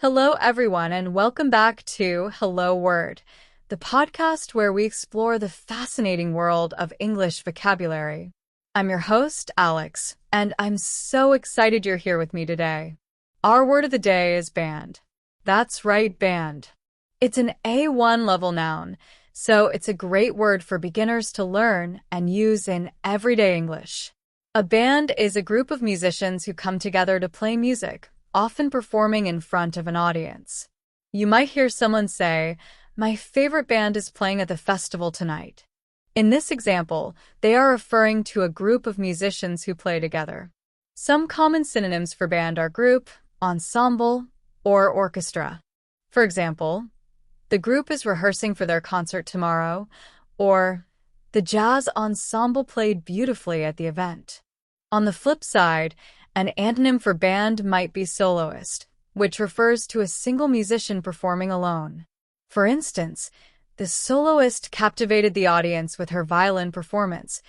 Hello, everyone, and welcome back to Hello Word, the podcast where we explore the fascinating world of English vocabulary. I'm your host, Alex, and I'm so excited you're here with me today. Our word of the day is band. That's right, band. It's an A1 level noun, so it's a great word for beginners to learn and use in everyday English. A band is a group of musicians who come together to play music, often performing in front of an audience. You might hear someone say, "My favorite band is playing at the festival tonight." In this example, they are referring to a group of musicians who play together. Some common synonyms for band are group, ensemble, or orchestra. For example, the group is rehearsing for their concert tomorrow, or the jazz ensemble played beautifully at the event. On the flip side, an antonym for band might be soloist, which refers to a single musician performing alone. For instance, the soloist captivated the audience with her violin performance,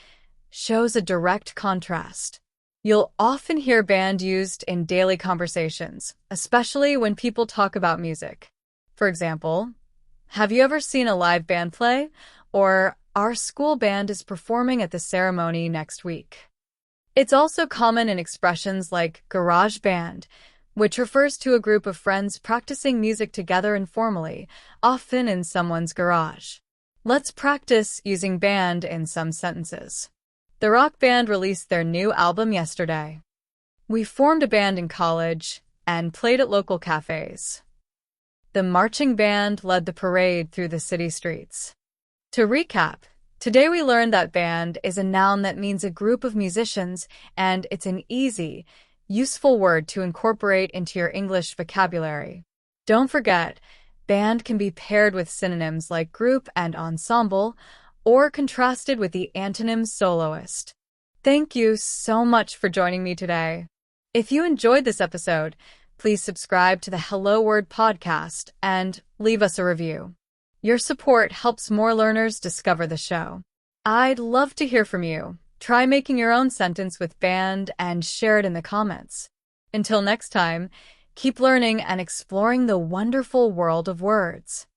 shows a direct contrast. You'll often hear band used in daily conversations, especially when people talk about music. For example, "Have you ever seen a live band play?" Or "Our school band is performing at the ceremony next week." It's also common in expressions like garage band, which refers to a group of friends practicing music together informally, often in someone's garage. Let's practice using band in some sentences. The rock band released their new album yesterday. We formed a band in college and played at local cafes. The marching band led the parade through the city streets. To recap, today we learned that band is a noun that means a group of musicians, and it's an easy, useful word to incorporate into your English vocabulary. Don't forget, band can be paired with synonyms like group and ensemble, or contrasted with the antonym soloist. Thank you so much for joining me today. If you enjoyed this episode, please subscribe to the Hello Word podcast and leave us a review. Your support helps more learners discover the show. I'd love to hear from you. Try making your own sentence with band and share it in the comments. Until next time, keep learning and exploring the wonderful world of words.